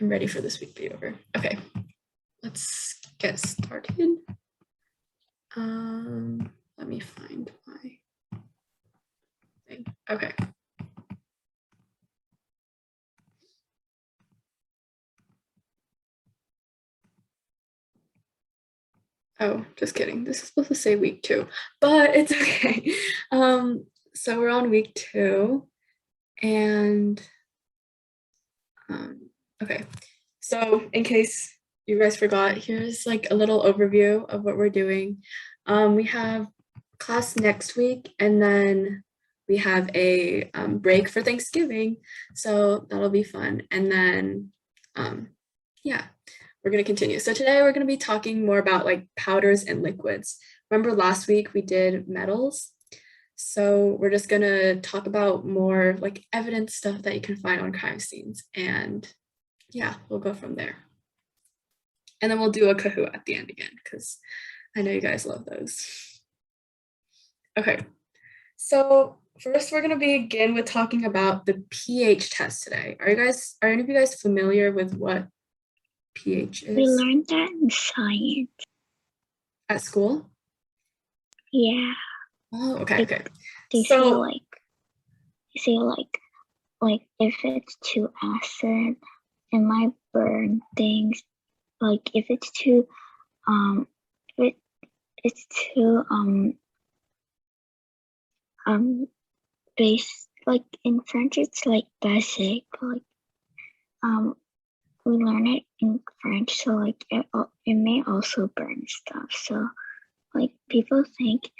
I'm ready for this week to be over. Okay, let's get started. Let me find my thing. Okay. Oh, just kidding. This is supposed to say week 2, but it's okay. So we're on week 2, and okay. So in case you guys forgot, here's like a little overview of what we're doing. We have class next week, and then we have a break for Thanksgiving, so that'll be fun. And then, yeah, we're gonna continue. So today we're gonna be talking more about like powders and liquids. Remember last week we did metals? So we're just gonna talk about more like evidence stuff that you can find on crime scenes, and yeah, we'll go from there. And then we'll do a Kahoot at the end again, because I know you guys love those. Okay, so first we're gonna begin with talking about the pH test today. Are any of you guys familiar with what pH is? We learned that in science. At school? Yeah. Oh, okay. They say like if it's too acid, it might burn things. Like if it's too it's too base, like in French it's like basic, but like we learn it in French, so like it may also burn stuff. So like people think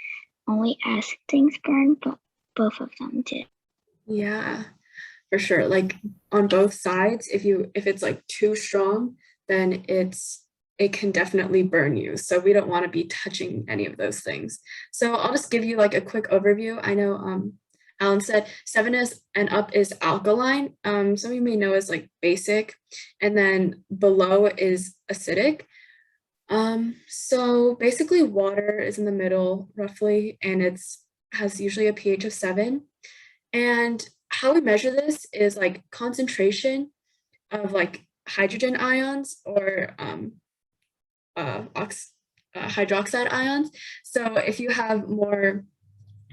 only acid things burn, but both of them did. Yeah, for sure. Like on both sides, if it's like too strong, then it can definitely burn you. So we don't want to be touching any of those things. So I'll just give you like a quick overview. I know Alan said 7 is and up is alkaline. Some of you may know as like basic, and then below is acidic. So basically water is in the middle roughly, and has usually a pH of 7. And how we measure this is like concentration of like hydrogen ions or hydroxide ions. So if you have more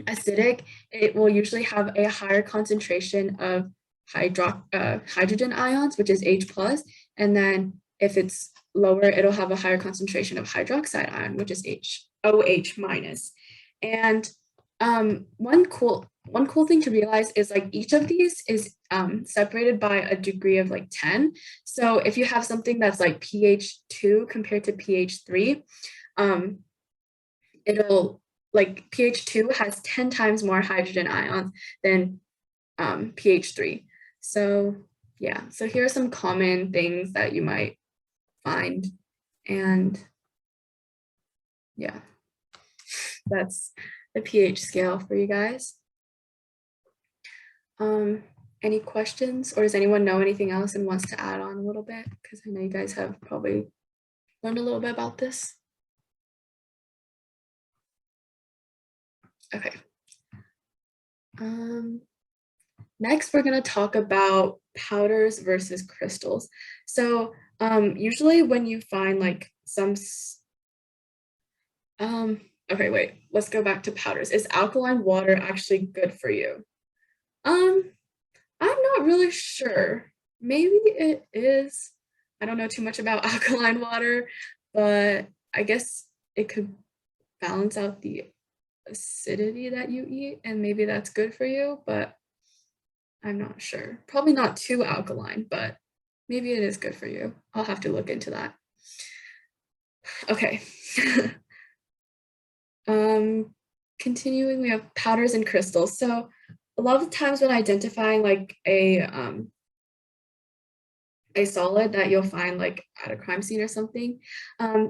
acidic, it will usually have a higher concentration of hydrogen ions, which is H plus. And then if it's lower, it'll have a higher concentration of hydroxide ion, which is OH minus. And one cool thing to realize is like each of these is separated by a degree of like 10. So if you have something that's like pH 2 compared to pH 3, it'll like pH 2 has 10 times more hydrogen ions than pH 3. So yeah, so here are some common things that you might find, and yeah, that's the pH scale for you guys. Any questions, or does anyone know anything else and wants to add on a little bit? Because I know you guys have probably learned a little bit about this. Okay. Next, we're going to talk about powders versus crystals. So usually when you find like some, okay, wait, let's go back to powders. Is alkaline water actually good for you? I'm not really sure. Maybe it is. I don't know too much about alkaline water, but I guess it could balance out the acidity that you eat, and maybe that's good for you, but I'm not sure. Probably not too alkaline, but maybe it is good for you. I'll have to look into that. Okay. Continuing, we have powders and crystals. So a lot of times when identifying like a solid that you'll find like at a crime scene or something,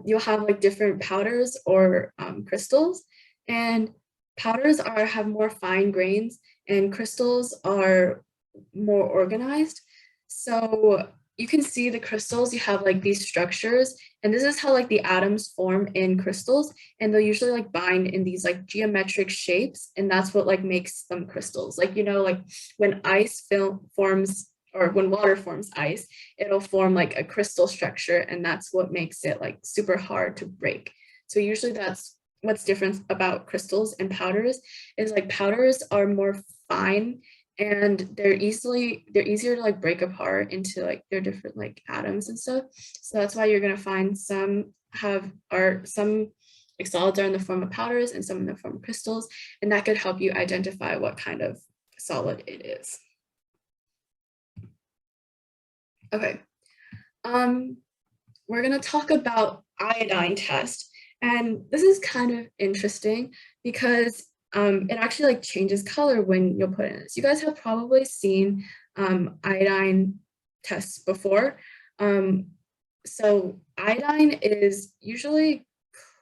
you'll have like different powders or crystals, and powders have more fine grains and crystals are more organized. So you can see the crystals, you have like these structures, and this is how like the atoms form in crystals, and they'll usually like bind in these like geometric shapes, and that's what like makes them crystals. Like, you know, like when ice forms or when water forms ice, it'll form like a crystal structure, and that's what makes it like super hard to break. So usually that's what's different about crystals and powders, is like powders are more fine and they're easier to like break apart into like their different like atoms and stuff. So that's why you're gonna find some like solids are in the form of powders and some in the form of crystals, and that could help you identify what kind of solid it is. Okay, we're gonna talk about iodine test, and this is kind of interesting because it actually like changes color when you'll put in this. You guys have probably seen iodine tests before. So iodine is usually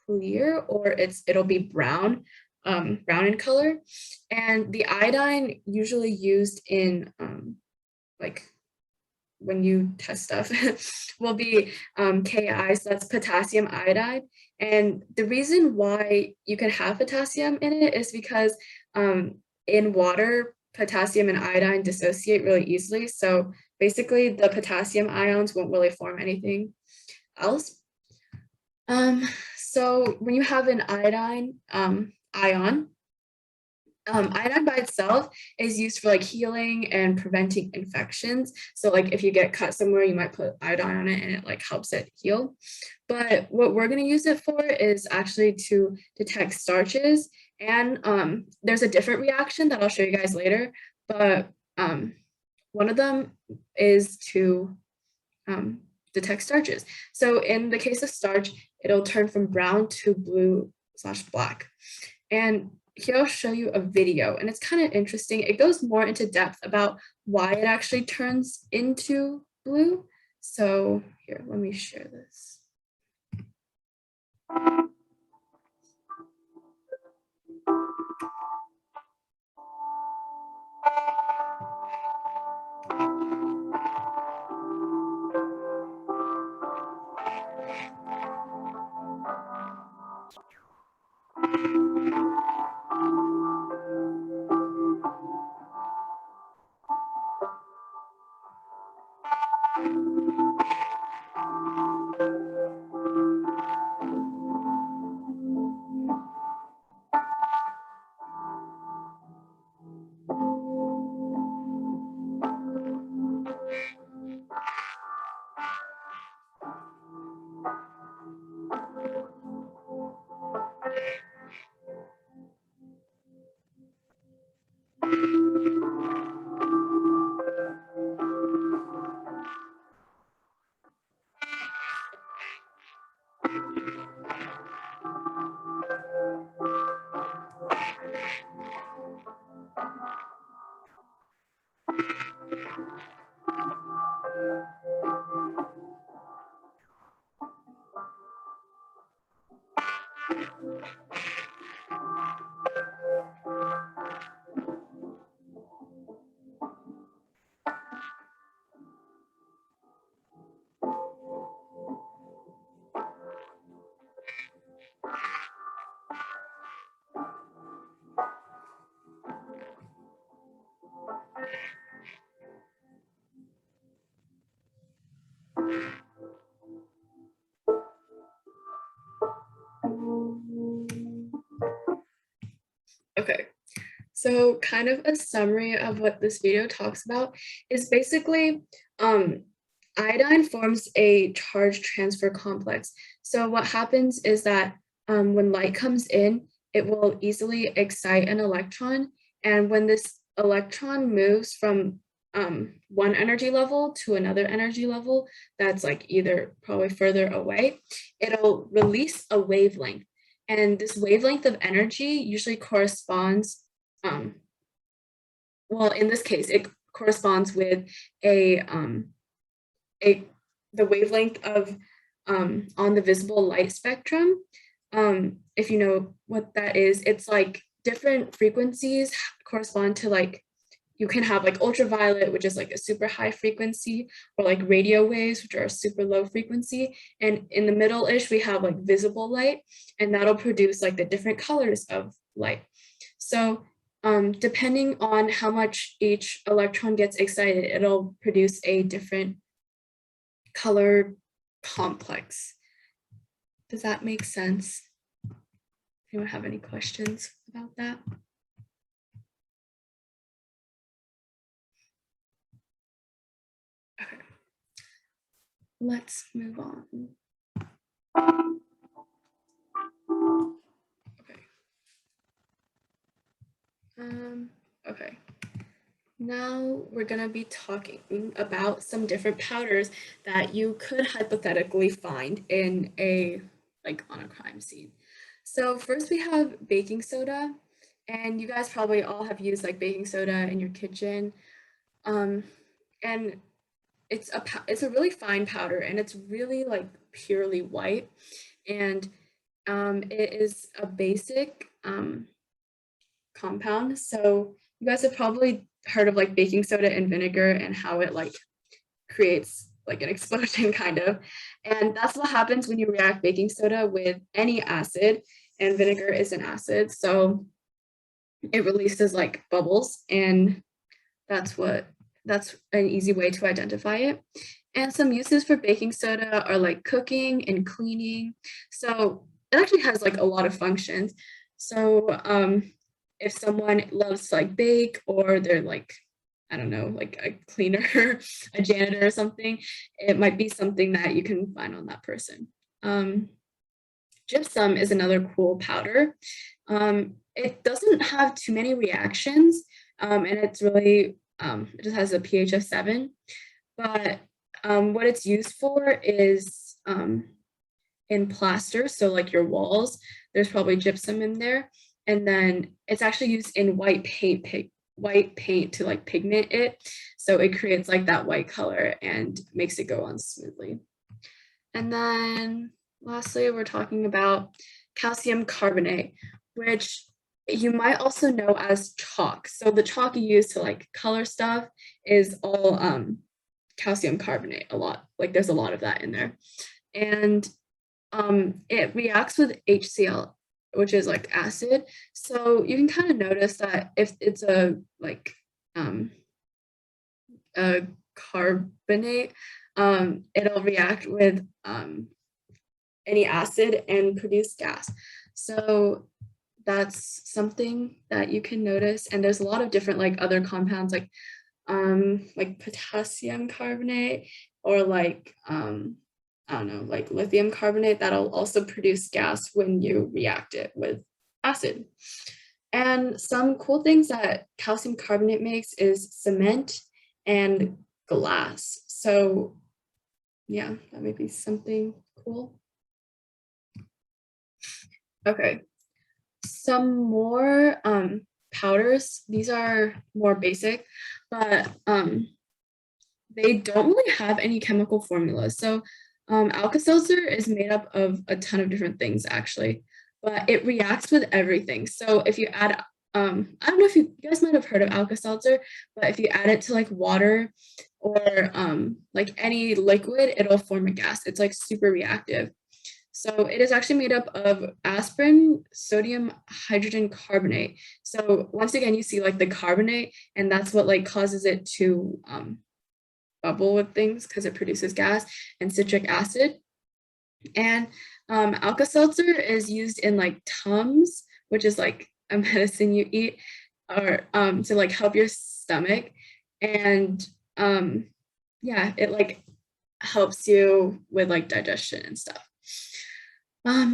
clear, or it'll be brown, brown in color, and the iodine usually used in like when you test stuff will be Ki, so that's potassium iodide. And the reason why you can have potassium in it is because in water, potassium and iodine dissociate really easily. So basically the potassium ions won't really form anything else. So when you have an iodine ion, iodine by itself is used for like healing and preventing infections. So like if you get cut somewhere, you might put iodine on it and it like helps it heal. But what we're going to use it for is actually to detect starches. And there's a different reaction that I'll show you guys later. But one of them is to detect starches. So in the case of starch, it'll turn from brown to blue/black. And here I'll show you a video, and it's kind of interesting. It goes more into depth about why it actually turns into blue. So here, let me share this. Okay, so kind of a summary of what this video talks about is basically iodine forms a charge transfer complex. So what happens is that when light comes in, it will easily excite an electron. And when this electron moves from one energy level to another energy level that's like either probably further away, it'll release a wavelength. And this wavelength of energy usually corresponds, well, in this case, it corresponds with a the wavelength of on the visible light spectrum. If you know what that is, it's like different frequencies correspond to like, you can have like ultraviolet, which is like a super high frequency, or like radio waves, which are a super low frequency. And in the middle-ish, we have like visible light, and that'll produce like the different colors of light. So depending on how much each electron gets excited, it'll produce a different color complex. Does that make sense? Anyone have any questions about that? Okay, let's move on. Okay. Okay. Now we're gonna be talking about some different powders that you could hypothetically find in on a crime scene. So first we have baking soda, and you guys probably all have used like baking soda in your kitchen. And it's a really fine powder, and it's really like purely white, and it is a basic compound. So you guys have probably heard of like baking soda and vinegar and how it like creates like an explosion kind of. And that's what happens when you react baking soda with any acid, and vinegar is an acid. So it releases like bubbles, and that's an easy way to identify it. And some uses for baking soda are like cooking and cleaning. So it actually has like a lot of functions. So if someone loves to like bake, or they're like, I don't know, like a cleaner, a janitor or something, it might be something that you can find on that person. Gypsum is another cool powder. It doesn't have too many reactions, and it's really, it just has a pH of 7. But what it's used for is in plaster, so like your walls, there's probably gypsum in there. And then it's actually used in white paint to like pigment it. So it creates like that white color and makes it go on smoothly. And then lastly, we're talking about calcium carbonate, which you might also know as chalk. So the chalk you use to like color stuff is all calcium carbonate a lot. Like there's a lot of that in there. And it reacts with HCl, which is like acid. So you can kind of notice that if it's a carbonate, it'll react with any acid and produce gas. So that's something that you can notice. And there's a lot of different like other compounds like potassium carbonate, or like I don't know, like lithium carbonate, that'll also produce gas when you react it with acid. And some cool things that calcium carbonate makes is cement and glass. So yeah, that may be something cool. Okay, some more powders. These are more basic, but they don't really have any chemical formulas. So Alka-Seltzer is made up of a ton of different things actually, but it reacts with everything. So if you add, I don't know if you guys might have heard of Alka-Seltzer, but if you add it to like water or like any liquid, it'll form a gas. It's like super reactive. So it is actually made up of aspirin, sodium hydrogen carbonate. So once again, you see like the carbonate, and that's what like causes it to bubble with things because it produces gas, and citric acid. And Alka-Seltzer is used in like Tums, which is like a medicine you eat, or to like help your stomach. And yeah, it like helps you with like digestion and stuff.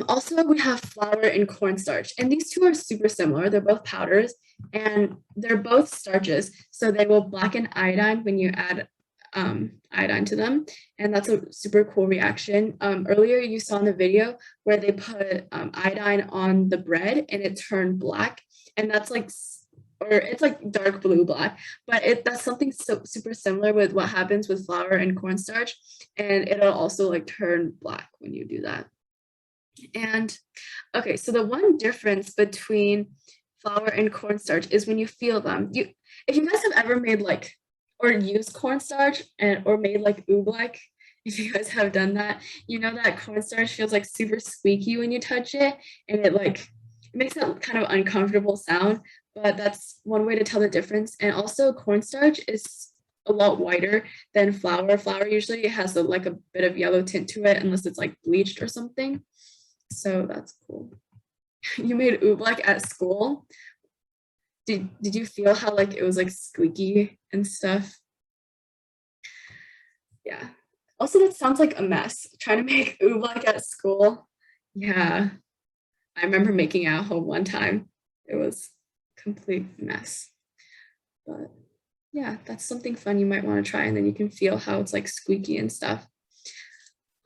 Also, we have flour and cornstarch, and these two are super similar. They're both powders, and they're both starches, so they will blacken iodine when you add iodine to them, and that's a super cool reaction. Earlier you saw in the video where they put iodine on the bread and it turned black, and that's like, or it's like dark blue black, but that's something so super similar with what happens with flour and cornstarch, and it'll also like turn black when you do that. And okay, so the one difference between flour and cornstarch is when you feel them. If you guys have ever made like or used cornstarch or made like oobleck, if you guys have done that, you know that cornstarch feels like super squeaky when you touch it, and it makes that kind of uncomfortable sound. but that's one way to tell the difference. And also cornstarch is a lot whiter than flour. Flour usually has like a bit of yellow tint to it unless it's like bleached or something. So that's cool. You made oobleck at school. Did you feel how like it was like squeaky and stuff? Yeah. Also, that sounds like a mess. Trying to make oobleck at school. Yeah. I remember making it at home one time. It was a complete mess. But yeah, that's something fun you might want to try, and then you can feel how it's like squeaky and stuff.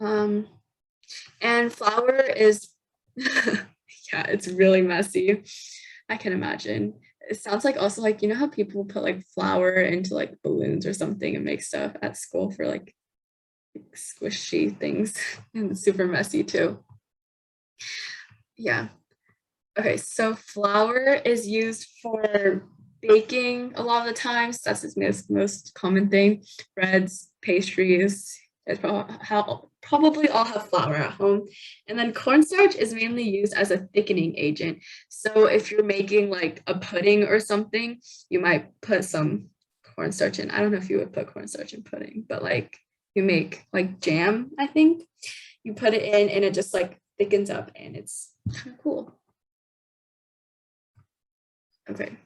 And flour is, yeah, it's really messy. I can imagine. It sounds like also like, you know how people put like flour into like balloons or something and make stuff at school for like squishy things, and it's super messy too. Yeah. Okay, so flour is used for baking a lot of the times. That's its most common thing. Breads, pastries, it's probably all have flour at home. And then cornstarch is mainly used as a thickening agent. So if you're making like a pudding or something, you might put some cornstarch in. I don't know if you would put cornstarch in pudding, but like you make like jam, I think. You put it in and it just like thickens up, and it's kind of cool. Okay.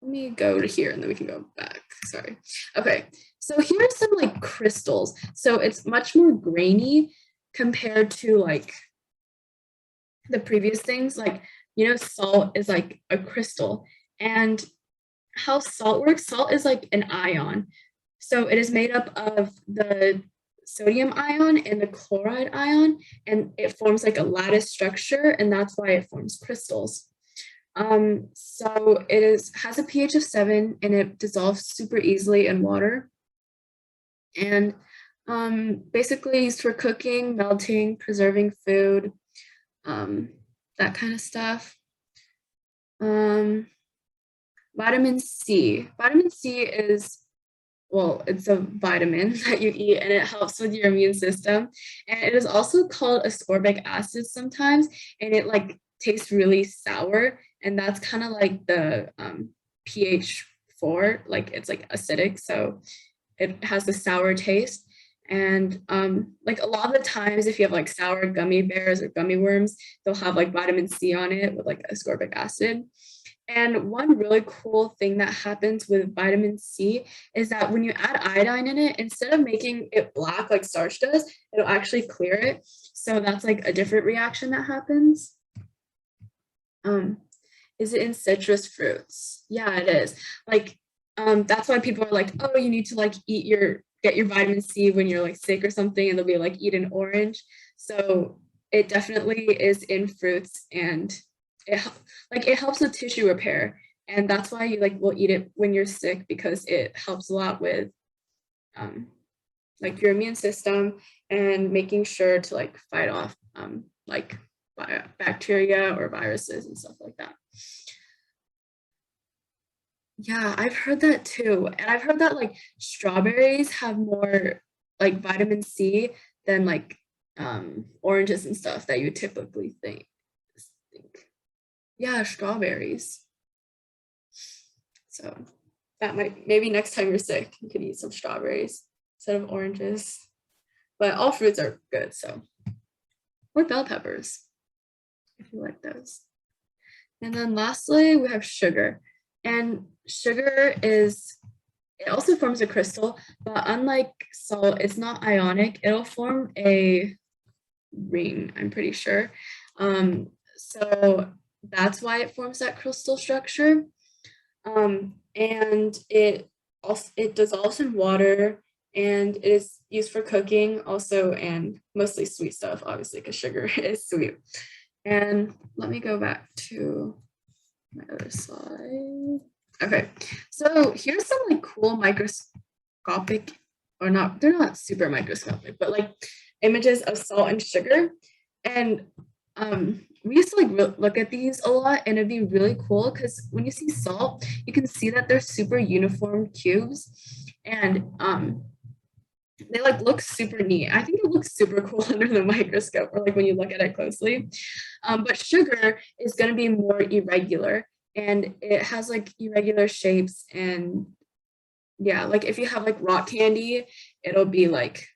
Let me go to here and then we can go back. Sorry. Okay. So here's some like crystals. So it's much more grainy compared to like the previous things. Like, you know, salt is like a crystal. And how salt works, salt is like an ion. So it is made up of the sodium ion and the chloride ion, and it forms like a lattice structure, and that's why it forms crystals. So it has a pH of 7, and it dissolves super easily in water. And basically used for cooking, melting, preserving food, that kind of stuff. Vitamin C. Vitamin C is, well, it's a vitamin that you eat, and it helps with your immune system. And it is also called ascorbic acid sometimes, and it like tastes really sour, and that's kind of like the pH 4, like it's like acidic, so it has a sour taste. And like a lot of the times, if you have like sour gummy bears or gummy worms, they'll have like vitamin C on it with like ascorbic acid. And one really cool thing that happens with vitamin C is that when you add iodine in it, instead of making it black like starch does, it'll actually clear it. So that's like a different reaction that happens. Is it in citrus fruits? Yeah, it is. Like, that's why people are like, oh, you need to like get your vitamin C when you're like sick or something, and they'll be like, eat an orange. So it definitely is in fruits, and it helps with tissue repair, and that's why you like will eat it when you're sick, because it helps a lot with like your immune system and making sure to like fight off like bacteria or viruses and stuff like that. Yeah, I've heard that too. And I've heard that like strawberries have more like vitamin C than like oranges and stuff that you typically think. Yeah, strawberries. So that might, maybe next time you're sick, you could eat some strawberries instead of oranges. But all fruits are good, so. Or bell peppers, if you like those. And then lastly, we have sugar. And sugar it also forms a crystal, but unlike salt, it's not ionic. It'll form a ring, I'm pretty sure. So that's why it forms that crystal structure. And it dissolves in water, and it is used for cooking also, and mostly sweet stuff, obviously, because sugar is sweet. And let me go back to my other slide. Okay, so here's some like cool microscopic, or not, they're not super microscopic, but like images of salt and sugar. And we used to like look at these a lot, and it'd be really cool because when you see salt, you can see that they're super uniform cubes, and they like look super neat. I think it looks super cool under the microscope, or like when you look at it closely. But sugar is going to be more irregular, and it has like irregular shapes, and yeah, like if you have like rock candy, it'll be like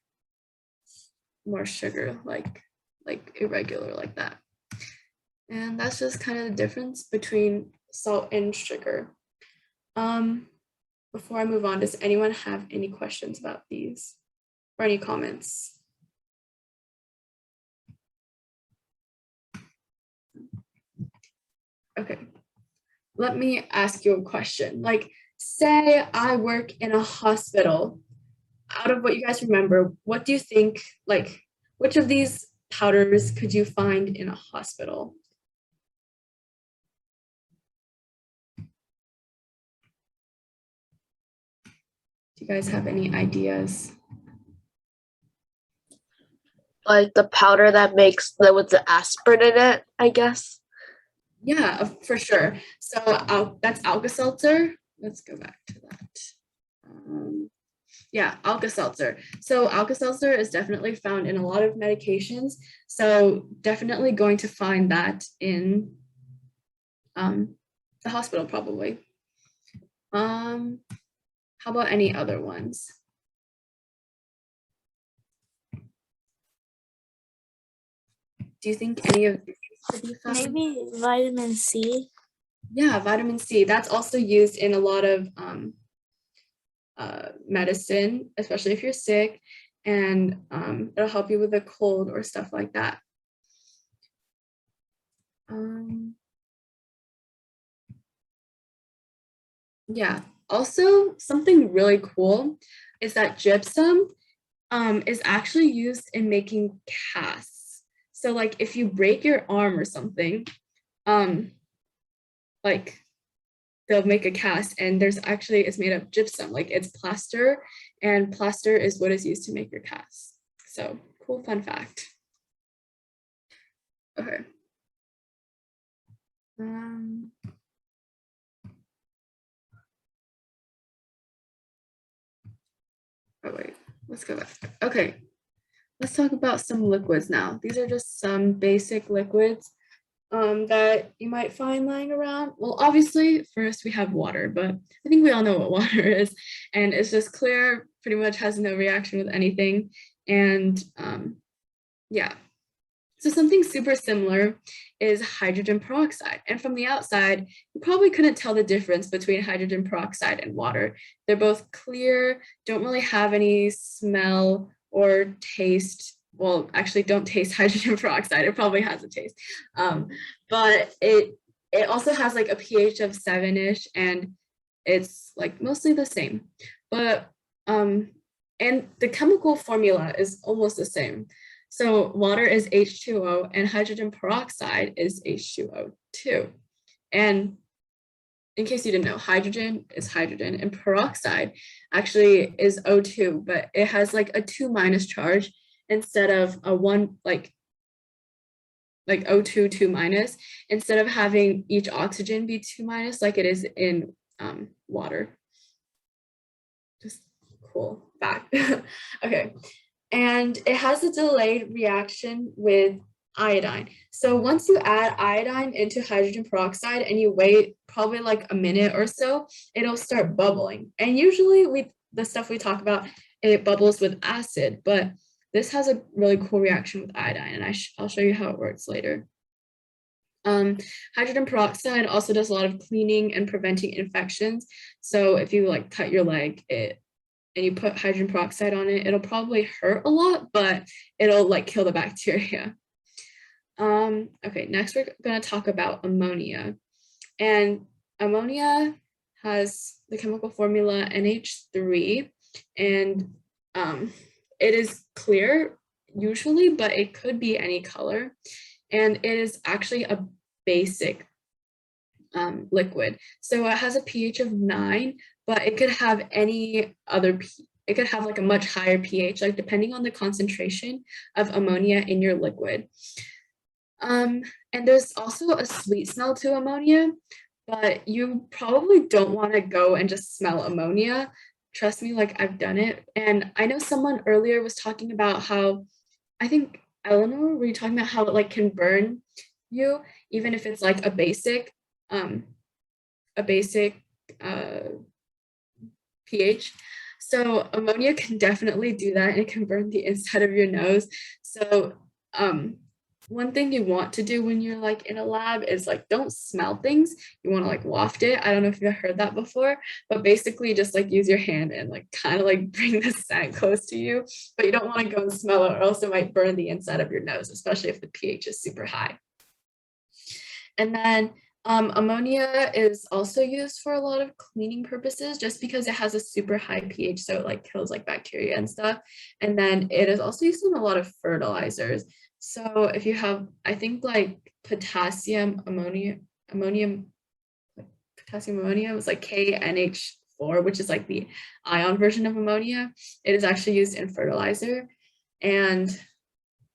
more sugar, like irregular like that. And that's just kind of the difference between salt and sugar. Before I move on, does anyone have any questions about these or any comments? Okay, let me ask you a question. Like, say I work in a hospital. Out of what you guys remember, what do you think, like, which of these powders could you find in a hospital? Do you guys have any ideas? Like the powder that makes that with the aspirin in it, I guess. Yeah, for sure. So that's Alka-Seltzer. Let's go back to that. Yeah, Alka-Seltzer. So Alka-Seltzer is definitely found in a lot of medications. So definitely going to find that in the hospital probably. How about any other ones? Do you think any of these could be found? Maybe vitamin C. Yeah, vitamin C. That's also used in a lot of medicine, especially if you're sick, and it'll help you with a cold or stuff like that. Yeah, also something really cool is that gypsum is actually used in making casts. So like if you break your arm or something, like they'll make a cast, and there's actually, it's made of gypsum, like it's plaster, and plaster is what is used to make your cast. So cool fun fact. Okay. Oh wait, let's go back. Okay, let's talk about some liquids now. These are just some basic liquids that you might find lying around. Well, obviously, first we have water, but I think we all know what water is, and it's just clear, pretty much has no reaction with anything. And yeah, so something super similar is hydrogen peroxide. And from the outside, you probably couldn't tell the difference between hydrogen peroxide and water. They're both clear, don't really have any smell or taste. Well, actually don't taste hydrogen peroxide. It probably has a taste. But it also has like a pH of 7-ish, and it's like mostly the same. But and the chemical formula is almost the same. So water is H2O and hydrogen peroxide is H2O2. And in case you didn't know, hydrogen is hydrogen and peroxide actually is O2, but it has like a 2- charge instead of a 1, like O2 2-, instead of having each oxygen be 2- like it is in water. Just cool fact. Okay. And it has a delayed reaction with iodine. So once you add iodine into hydrogen peroxide and you wait probably like a minute or so, it'll start bubbling. And usually the stuff we talk about, it bubbles with acid, but this has a really cool reaction with iodine, and I'll show you how it works later. Hydrogen peroxide also does a lot of cleaning and preventing infections. So if you like cut your leg, and you put hydrogen peroxide on it, it'll probably hurt a lot, but it'll like kill the bacteria. Okay, next we're gonna talk about ammonia. And ammonia has the chemical formula NH3, and it is clear usually, but it could be any color. And it is actually a basic liquid. So it has a pH of 9, but it could have any other, it could have like a much higher pH, like depending on the concentration of ammonia in your liquid. And there's also a sweet smell to ammonia, but you probably don't want to go and just smell ammonia. Trust me, like I've done it. And I know someone earlier was talking about how, I think Eleanor, were you talking about how it like can burn you, even if it's like a basic a basic pH. So ammonia can definitely do that, and it can burn the inside of your nose. So one thing you want to do when you're like in a lab is like don't smell things. You want to like waft it. I don't know if you've heard that before, but basically just like use your hand and like kind of like bring the scent close to you, but you don't want to go and smell it, or else it might burn the inside of your nose, especially if the pH is super high. And then ammonia is also used for a lot of cleaning purposes just because it has a super high pH, so it like kills like bacteria and stuff. And then it is also used in a lot of fertilizers. So if you have, I think like potassium ammonia was like KNH4, which is like the ion version of ammonia. It is actually used in fertilizer. And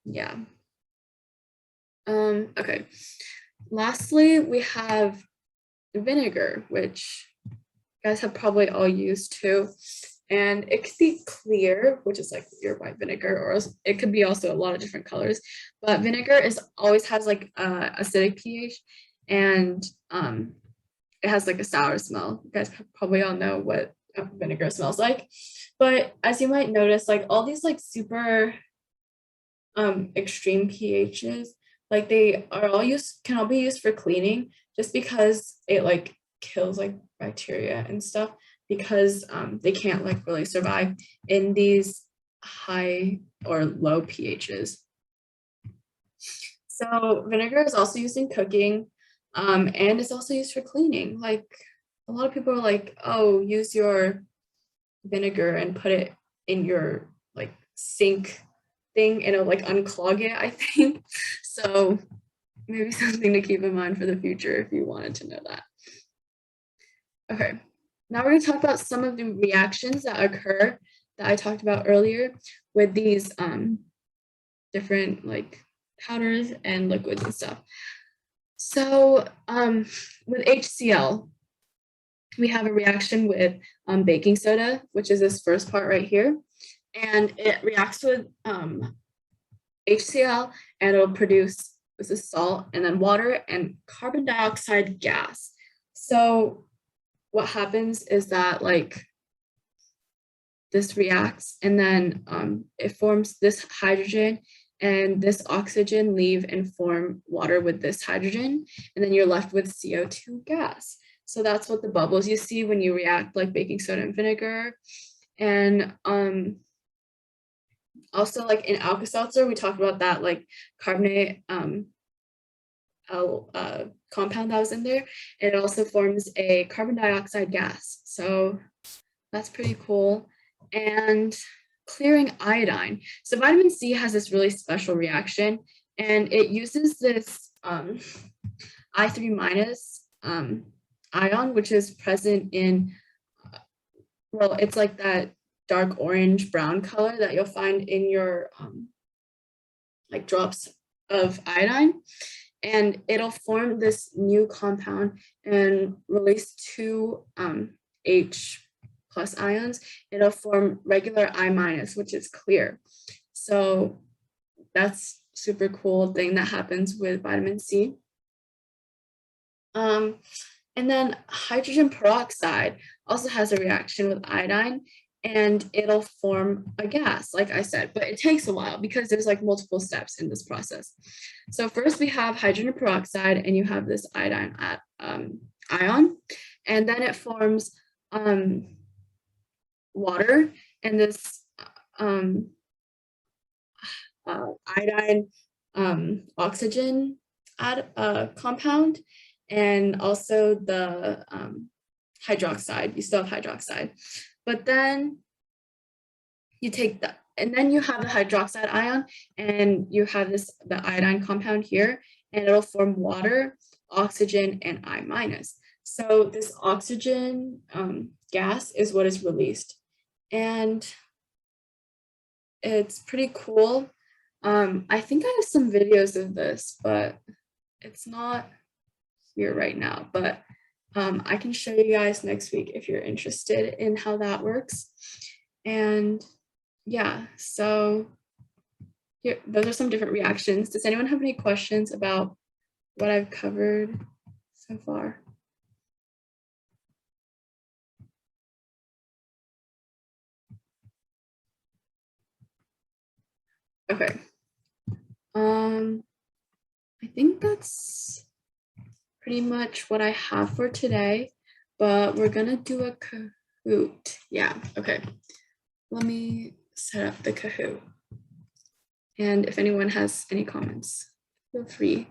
yeah. Okay. Lastly, we have vinegar, which you guys have probably all used too. And it could be clear, which is like your white vinegar, or it could be also a lot of different colors. But vinegar always has like acidic pH, and it has like a sour smell. You guys probably all know what vinegar smells like. But as you might notice, like all these like super extreme pHs, like they are all can all be used for cleaning, just because it like kills like bacteria and stuff, because they can't like really survive in these high or low pHs. So vinegar is also used in cooking, and it's also used for cleaning. Like a lot of people are like, oh, use your vinegar and put it in your like sink thing and it'll like unclog it, I think. So maybe something to keep in mind for the future if you wanted to know that. Okay, now we're going to talk about some of the reactions that occur that I talked about earlier with these different like powders and liquids and stuff. So with HCl, we have a reaction with baking soda, which is this first part right here. And it reacts with HCl, and it'll produce, this is salt, and then water and carbon dioxide gas. So what happens is that like this reacts, and then it forms this hydrogen and this oxygen leave and form water with this hydrogen, and then you're left with CO2 gas. So that's what the bubbles you see when you react like baking soda and vinegar. And also like in Alka-Seltzer, we talked about that like carbonate compound that was in there. It also forms a carbon dioxide gas. So that's pretty cool. And clearing iodine. So vitamin C has this really special reaction, and it uses this I3 minus ion, which is present in, well, it's like that dark orange brown color that you'll find in your like drops of iodine, and it'll form this new compound and release two H plus ions. It'll form regular I minus, which is clear. So that's super cool thing that happens with vitamin C. And then hydrogen peroxide also has a reaction with iodine, and it'll form a gas, like I said, but it takes a while because there's like multiple steps in this process. So first we have hydrogen peroxide, and you have this iodine ion, and then it forms water and this iodine oxygen compound, and also the hydroxide. You still have hydroxide, but then you take that, and then you have the hydroxide ion, and you have the iodine compound here, and it'll form water, oxygen, and I minus. So this oxygen gas is what is released, and it's pretty cool. I think I have some videos of this, but it's not here right now, but I can show you guys next week if you're interested in how that works. And yeah, so here, those are some different reactions. Does anyone have any questions about what I've covered so far? Okay. I think that's pretty much what I have for today, but we're gonna do a Kahoot. Yeah, okay. Let me set up the Kahoot. And if anyone has any comments, feel free.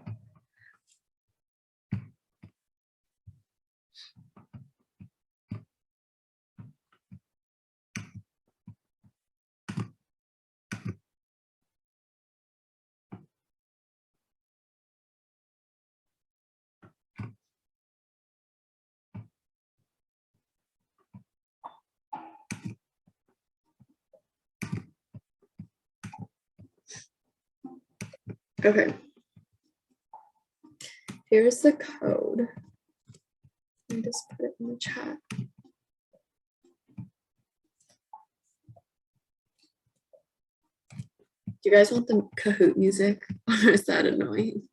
Okay. Here's the code. Let me just put it in the chat. Do you guys want the Kahoot music or is that annoying?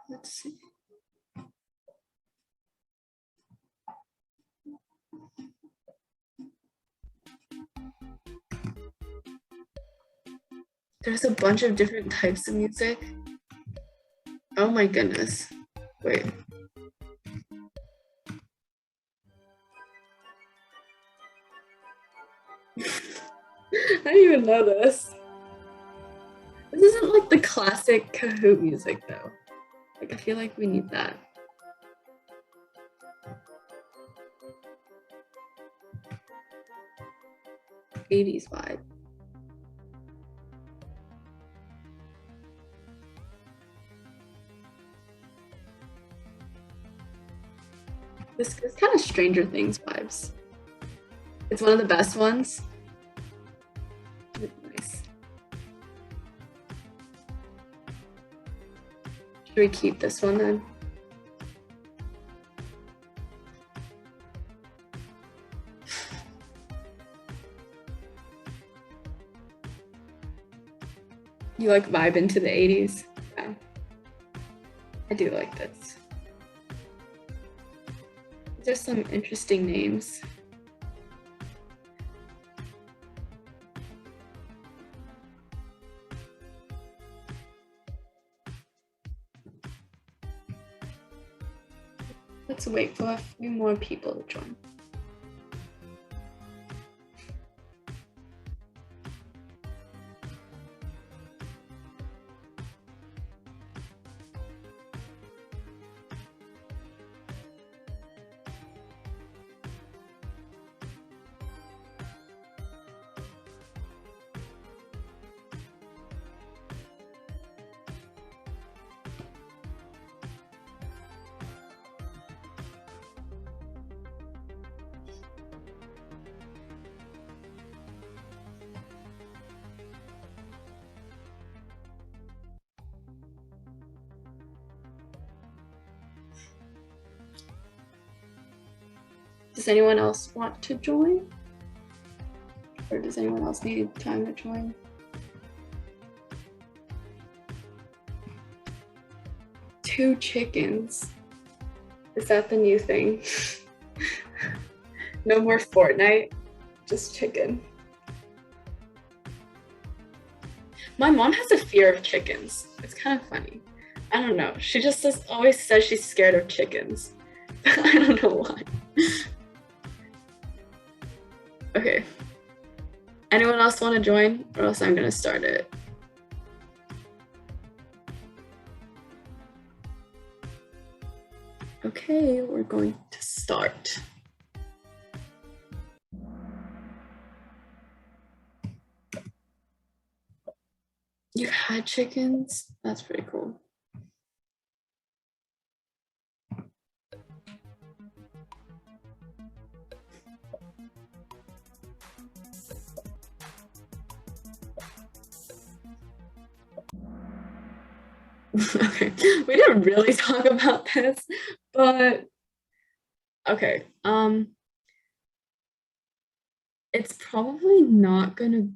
Let's see. There's a bunch of different types of music. Oh my goodness. Wait. I didn't even know this. This isn't like the classic Kahoot music though. Like I feel like we need that. '80s vibe. This is kind of Stranger Things vibes. It's one of the best ones. Nice. Should we keep this one then? You like vibe into the 80s? Yeah. I do like this. There's some interesting names. Let's wait for a few more people to join. Does anyone else want to join? Or does anyone else need time to join? Two chickens. Is that the new thing? No more Fortnite, just chicken. My mom has a fear of chickens. It's kind of funny. I don't know. She just always says she's scared of chickens. I don't know why. Okay. Anyone else want to join? Or else I'm going to start it. Okay, we're going to start. You've had chickens? That's pretty cool. Okay, we didn't really talk about this, but okay. It's probably not gonna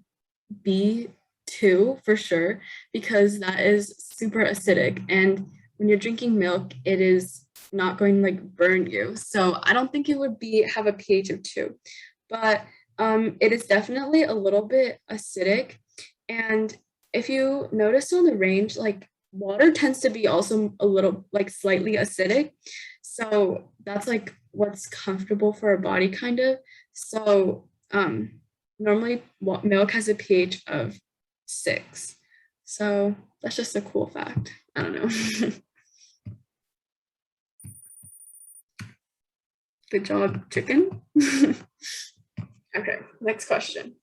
be 2 for sure because that is super acidic, and when you're drinking milk, it is not going to like burn you. So I don't think it would have a pH of 2, but it is definitely a little bit acidic. And if you notice on the range, like water tends to be also a little like slightly acidic. So that's like what's comfortable for our body kind of. So normally milk has a pH of 6. So that's just a cool fact. I don't know. Good job, chicken. Okay, next question.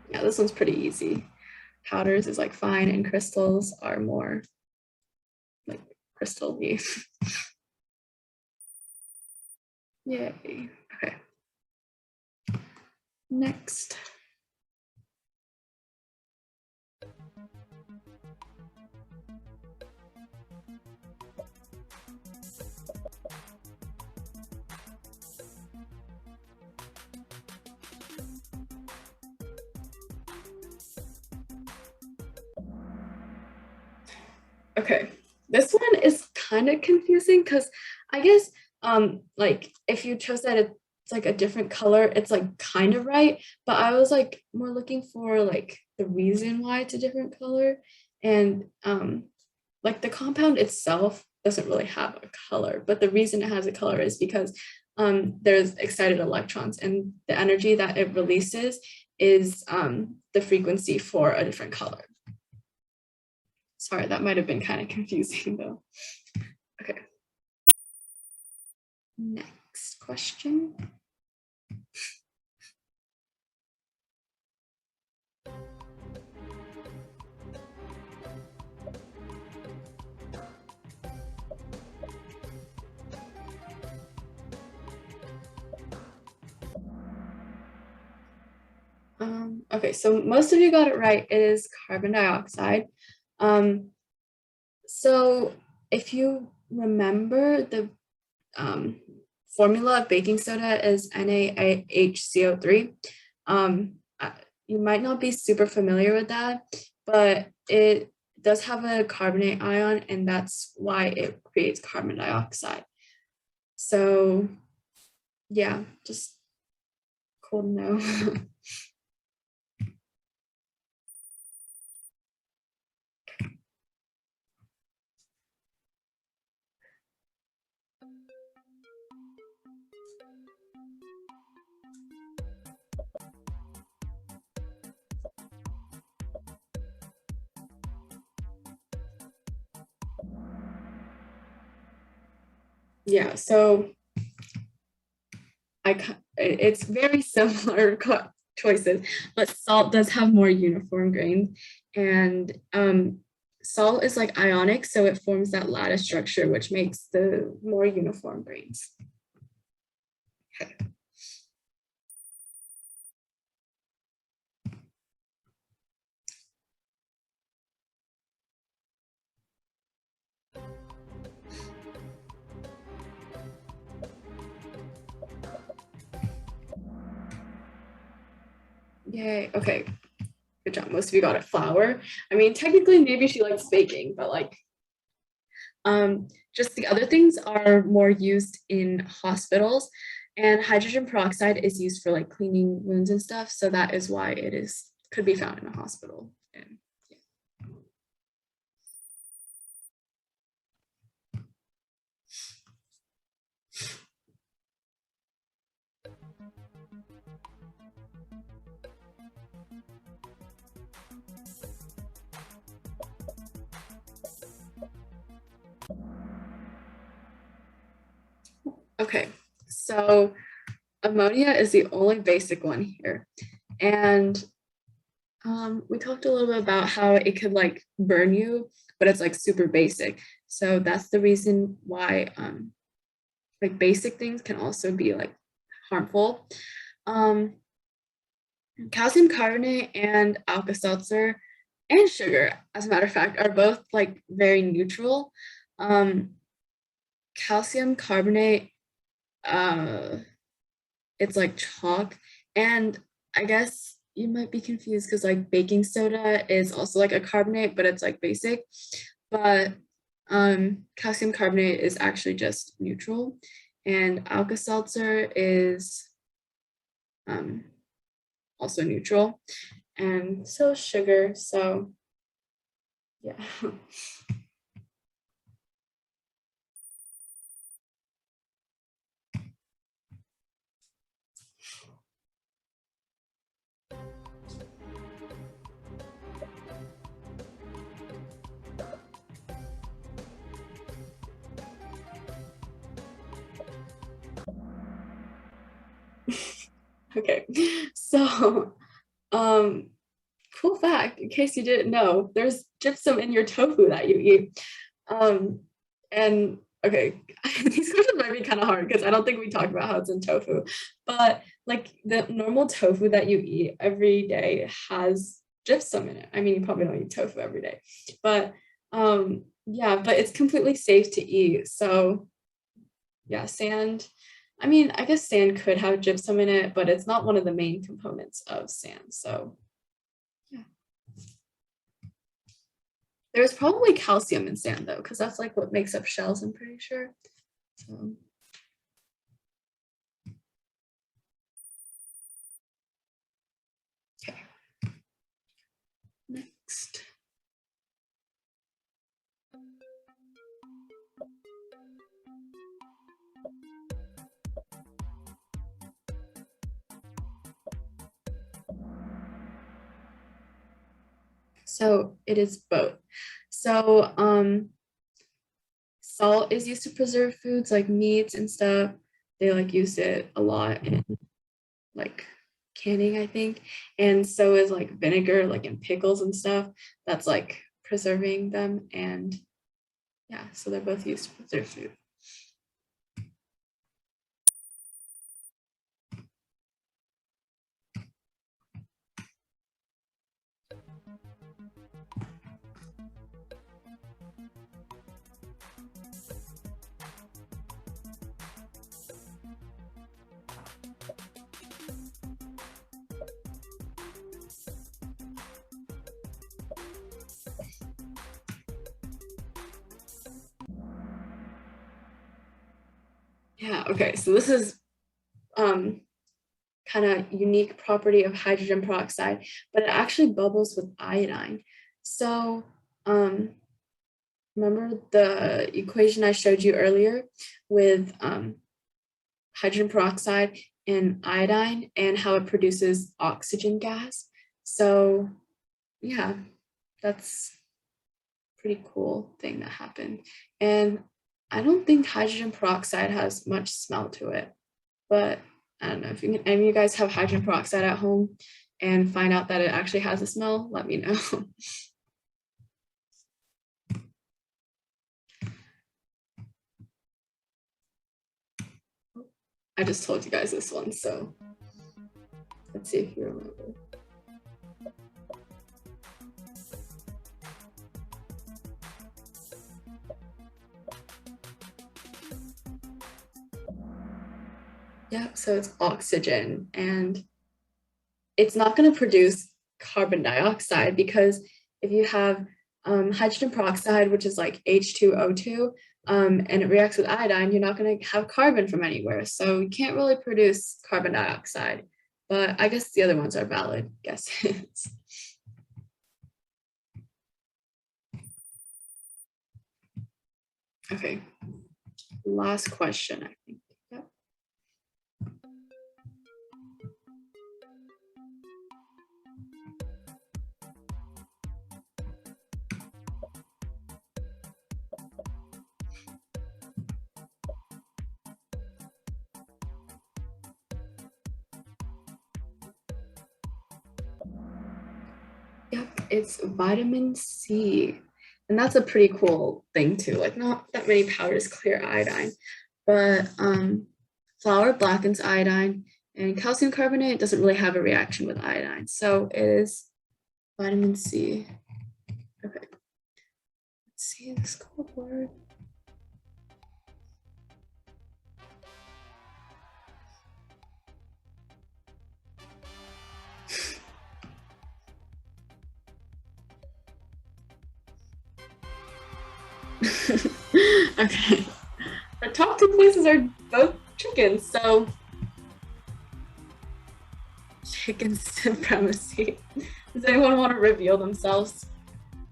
Yeah, this one's pretty easy. Powders is like fine and crystals are more like crystal-y. Yay. Okay. Next. Okay, this one is kind of confusing because I guess like if you chose that it's like a different color, it's like kind of right, but I was like more looking for like the reason why it's a different color. And like the compound itself doesn't really have a color, but the reason it has a color is because there's excited electrons, and the energy that it releases is the frequency for a different color. Sorry, that might have been kind of confusing though. Okay. Next question. Okay, so most of you got it right. It is carbon dioxide. So if you remember, the formula of baking soda is NaHCO3. You might not be super familiar with that, but it does have a carbonate ion, and that's why it creates carbon dioxide. So yeah, just cool to know. Yeah, so it's very similar choices, but salt does have more uniform grains, and salt is like ionic, so it forms that lattice structure, which makes the more uniform grains. Okay. Yay, okay. Good job. Most of you got it. Flour. I mean, technically, maybe she likes baking, but like, just the other things are more used in hospitals, and hydrogen peroxide is used for like cleaning wounds and stuff. So that is why could be found in a hospital. And, yeah. Okay, so ammonia is the only basic one here. And we talked a little bit about how it could like burn you, but it's like super basic. So that's the reason why like basic things can also be like harmful. Calcium carbonate and Alka-Seltzer and sugar, as a matter of fact, are both like very neutral. Calcium carbonate it's like chalk. And I guess you might be confused because like baking soda is also like a carbonate, but it's like basic. But calcium carbonate is actually just neutral, and Alka-Seltzer is also neutral, and so is sugar. So yeah. Okay, so cool fact, in case you didn't know, there's gypsum in your tofu that you eat. And okay, these questions might be kind of hard because I don't think we talked about how it's in tofu, but like the normal tofu that you eat every day has gypsum in it. I mean, you probably don't eat tofu every day, but yeah, but it's completely safe to eat. So yeah, sand. I mean, I guess sand could have gypsum in it, but it's not one of the main components of sand. So yeah. There's probably calcium in sand though, because that's like what makes up shells, I'm pretty sure. So. Okay. Next. So it is both. So salt is used to preserve foods like meats and stuff. They like use it a lot in like canning, I think. And so is like vinegar, like in pickles and stuff. That's like preserving them. And yeah, so they're both used to preserve food. Yeah, okay, so this is kind of unique property of hydrogen peroxide, but it actually bubbles with iodine. So remember the equation I showed you earlier with hydrogen peroxide and iodine and how it produces oxygen gas? So yeah, that's a pretty cool thing that happened. And I don't think hydrogen peroxide has much smell to it, but I don't know if you can, any of you guys have hydrogen peroxide at home and find out that it actually has a smell, let me know. I just told you guys this one, so let's see if you remember. Yeah, so it's oxygen, and it's not going to produce carbon dioxide because if you have hydrogen peroxide, which is like H2O2, and it reacts with iodine, you're not going to have carbon from anywhere. So you can't really produce carbon dioxide. But I guess the other ones are valid guesses. Okay, last question, I think. Yep. Yep, it's vitamin C. And that's a pretty cool thing too. Like not that many powders clear iodine, but flour blackens iodine and calcium carbonate doesn't really have a reaction with iodine. So it is vitamin C. Okay. Let's see this code word. Okay. Our top 2 places are both chickens, so chicken supremacy. Does anyone want to reveal themselves?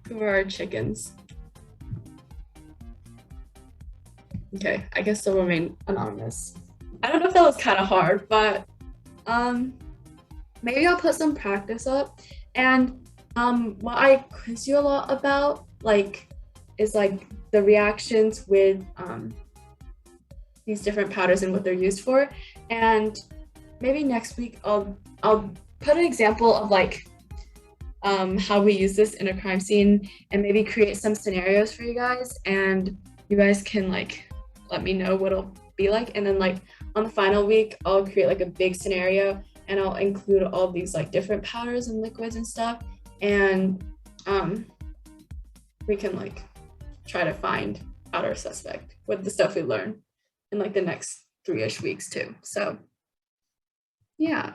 Who are our chickens? Okay, I guess they'll remain anonymous. I don't know if that was kind of hard, but maybe I'll put some practice up. And what I quiz you a lot about, like, is like the reactions with these different powders and what they're used for. And maybe next week I'll put an example of like how we use this in a crime scene and maybe create some scenarios for you guys, and you guys can like let me know what it'll be like. And then like on the final week I'll create like a big scenario and I'll include all these like different powders and liquids and stuff, and we can like try to find out our suspect with the stuff we learn in like the next 3-ish weeks too. So yeah.